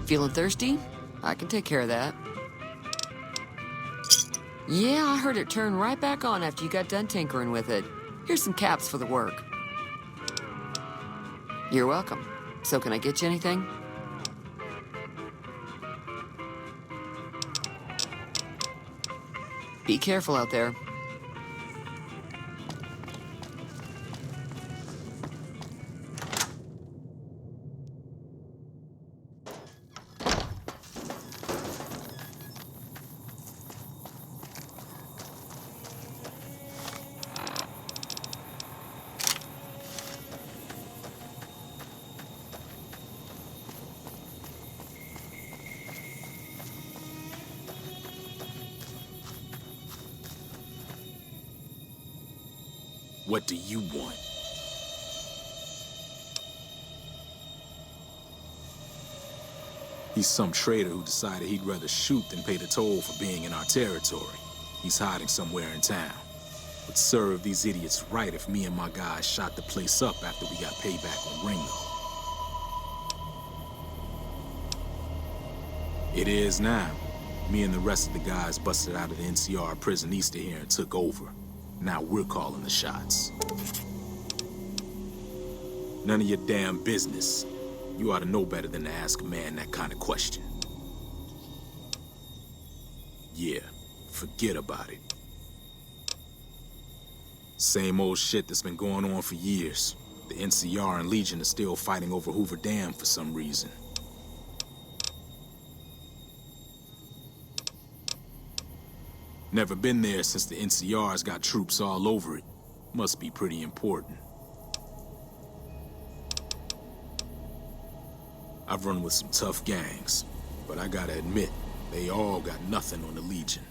Feeling thirsty? I can take care of that. Yeah, I heard it turn right back on after you got done tinkering with it. Here's some caps for the work. You're welcome. So can I get you anything? Be careful out there. What do you want? He's some traitor who decided he'd rather shoot than pay the toll for being in our territory. He's hiding somewhere in town. Would serve these idiots right if me and my guys shot the place up after we got payback on Ringo. It is now. Me and the rest of the guys busted out of the NCR prison east of here and took over. Now we're calling the shots. None of your damn business. You ought to know better than to ask a man that kind of question. Yeah, forget about it. Same old shit that's been going on for years. The NCR and Legion are still fighting over Hoover Dam for some reason. Never been there since the NCR's got troops all over it. Must be pretty important. I've run with some tough gangs, but I gotta admit, they all got nothing on the Legion.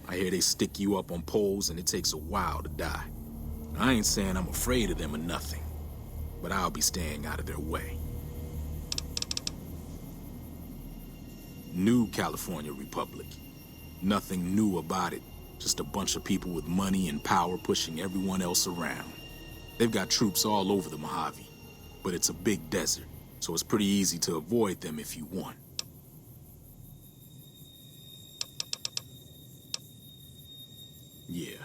I hear they stick you up on poles and it takes a while to die. I ain't saying I'm afraid of them or nothing, but I'll be staying out of their way. New California Republic. Nothing new about it. Just a bunch of people with money and power pushing everyone else around. They've got troops all over the Mojave, but it's a big desert, so it's pretty easy to avoid them if you want. Yeah.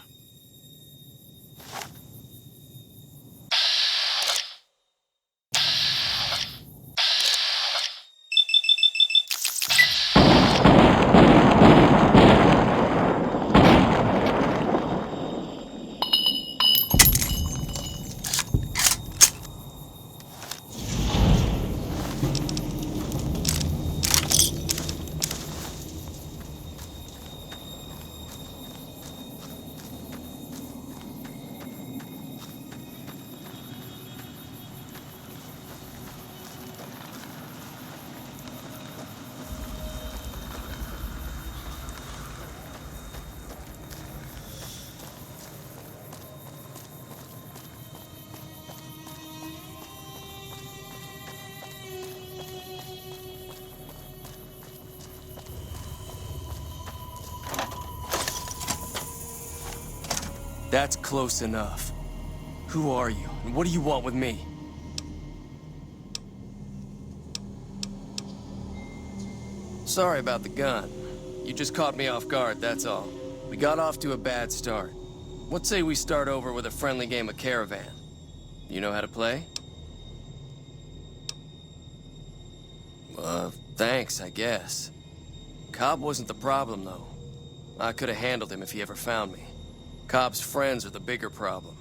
That's close enough. Who are you, and what do you want with me? Sorry about the gun. You just caught me off guard, that's all. We got off to a bad start. What say we start over with a friendly game of Caravan? You know how to play? Thanks, I guess. Cobb wasn't the problem, though. I could have handled him if he ever found me. Cobb's friends are the bigger problem.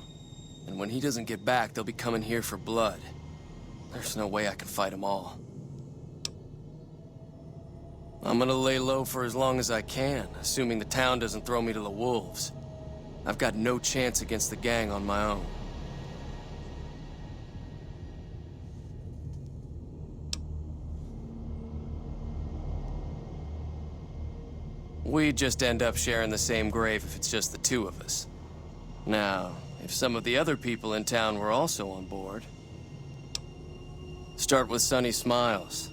And when he doesn't get back, they'll be coming here for blood. There's no way I can fight them all. I'm gonna lay low for as long as I can, assuming the town doesn't throw me to the wolves. I've got no chance against the gang on my own. We'd just end up sharing the same grave if it's just the two of us. Now, if some of the other people in town were also on board... Start with Sunny Smiles.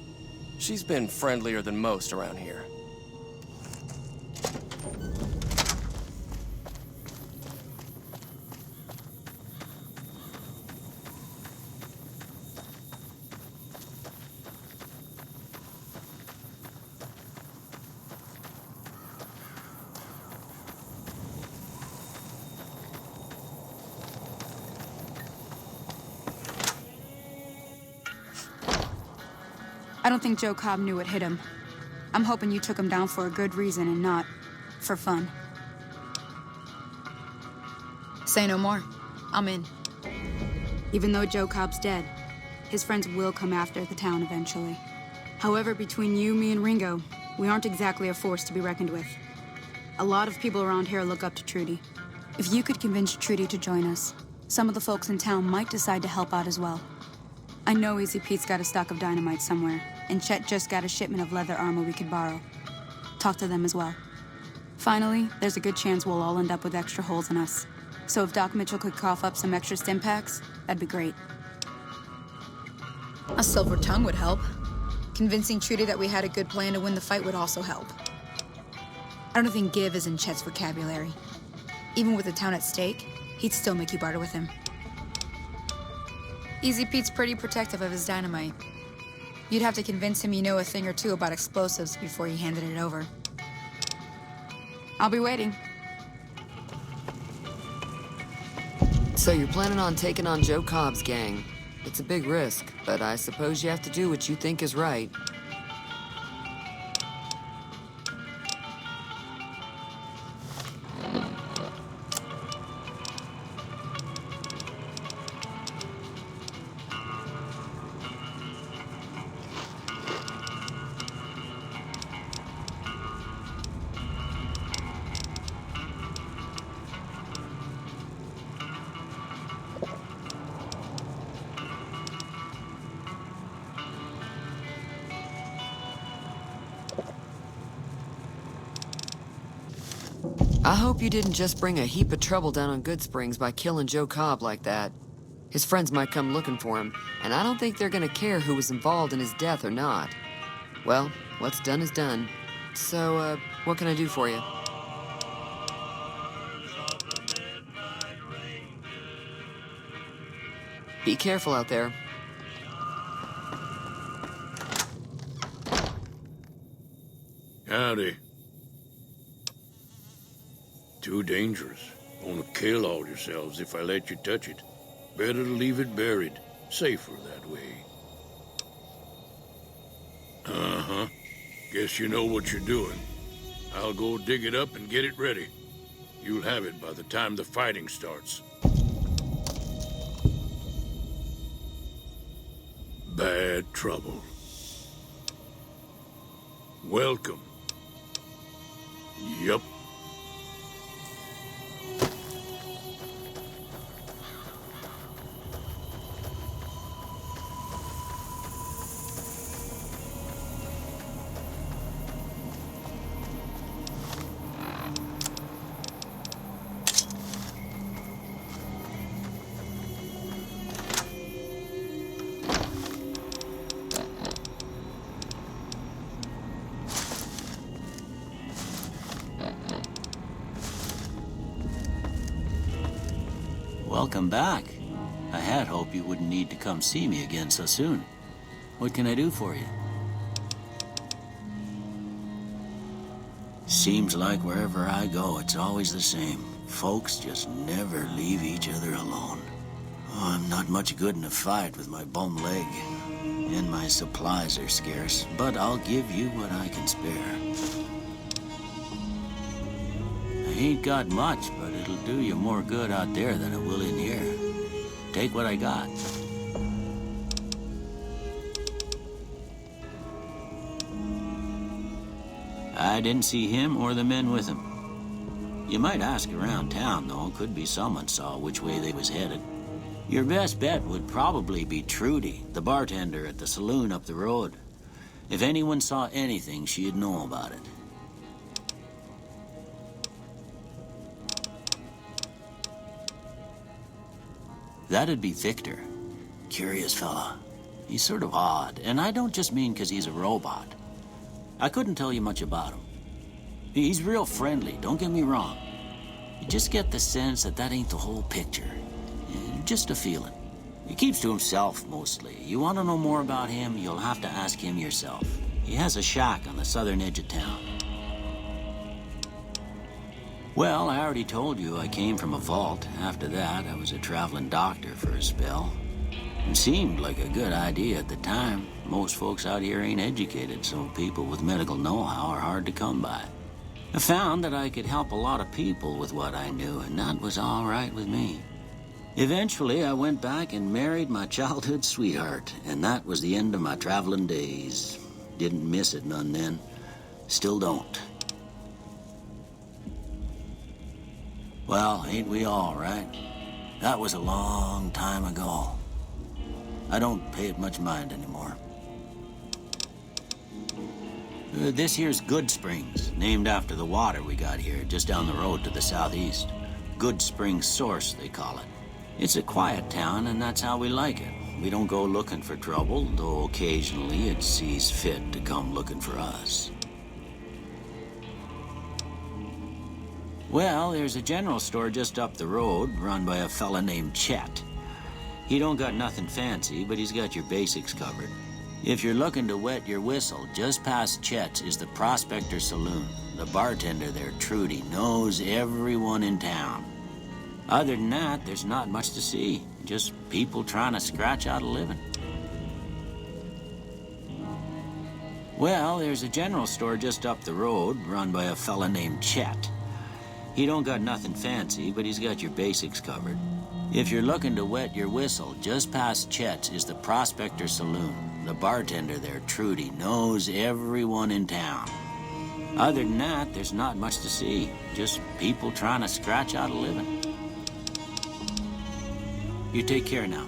She's been friendlier than most around here. don't think Joe Cobb knew what hit him. I'm hoping you took him down for a good reason and not for fun. Say no more. I'm in. Even though Joe Cobb's dead, his friends will come after the town eventually. However, between you, me, and Ringo, we aren't exactly a force to be reckoned with. A lot of people around here look up to Trudy. If you could convince Trudy to join us, some of the folks in town might decide to help out as well. I know Easy Pete's got a stock of dynamite somewhere, and Chet just got a shipment of leather armor we could borrow. Talk to them as well. Finally, there's a good chance we'll all end up with extra holes in us. So if Doc Mitchell could cough up some extra stim packs, that'd be great. A silver tongue would help. Convincing Trudy that we had a good plan to win the fight would also help. I don't think give is in Chet's vocabulary. Even with the town at stake, he'd still make you barter with him. Easy Pete's pretty protective of his dynamite. You'd have to convince him you know a thing or two about explosives before you handed it over. I'll be waiting. So you're planning on taking on Joe Cobb's gang. It's a big risk, but I suppose you have to do what you think is right. I hope you didn't just bring a heap of trouble down on Goodsprings by killing Joe Cobb like that. His friends might come looking for him, and I don't think they're gonna care who was involved in his death or not. Well, what's done is done. So, what can I do for you? Be careful out there. Howdy. Too dangerous. Gonna kill all yourselves if I let you touch it. Better to leave it buried. Safer that way. Uh-huh. Guess you know what you're doing. I'll go dig it up and get it ready. You'll have it by the time the fighting starts. Bad trouble. Welcome. Yup. Welcome back. I had hoped you wouldn't need to come see me again so soon. What can I do for you? Seems like wherever I go, it's always the same. Folks just never leave each other alone. Oh, I'm not much good in a fight with my bum leg. And my supplies are scarce, but I'll give you what I can spare. I ain't got much, but it'll do you more good out there than it will in here. Take what I got. I didn't see him or the men with him. You might ask around town, though. Could be someone saw which way they was headed. Your best bet would probably be Trudy, the bartender at the saloon up the road. If anyone saw anything, she'd know about it. That'd be Victor. Curious fella. He's sort of odd, and I don't just mean 'cause he's a robot. I couldn't tell you much about him. He's real friendly, don't get me wrong. You just get the sense that that ain't the whole picture. Just a feeling. He keeps to himself, mostly. You want to know more about him, you'll have to ask him yourself. He has a shack on the southern edge of town. Well, I already told you I came from a vault. After that, I was a traveling doctor for a spell. It seemed like a good idea at the time. Most folks out here ain't educated, so people with medical know-how are hard to come by. I found that I could help a lot of people with what I knew, and that was all right with me. Eventually, I went back and married my childhood sweetheart, and that was the end of my traveling days. Didn't miss it none then. Still don't. Well, ain't we all, right? That was a long time ago. I don't pay it much mind anymore. This here's Good Springs, named after the water we got here, just down the road to the southeast. Good Springs Source, they call it. It's a quiet town, and that's how we like it. We don't go looking for trouble, though occasionally it sees fit to come looking for us. Well, there's a general store just up the road, run by a fella named Chet. He don't got nothing fancy, but he's got your basics covered. If you're looking to wet your whistle, just past Chet's is the Prospector Saloon. The bartender there, Trudy, knows everyone in town. Other than that, there's not much to see. Just people trying to scratch out a living. Well, there's a general store just up the road, run by a fella named Chet. He don't got nothing fancy, but he's got your basics covered. If you're looking to wet your whistle, just past Chet's is the Prospector Saloon. The bartender there, Trudy, knows everyone in town. Other than that, there's not much to see. Just people trying to scratch out a living. You take care now.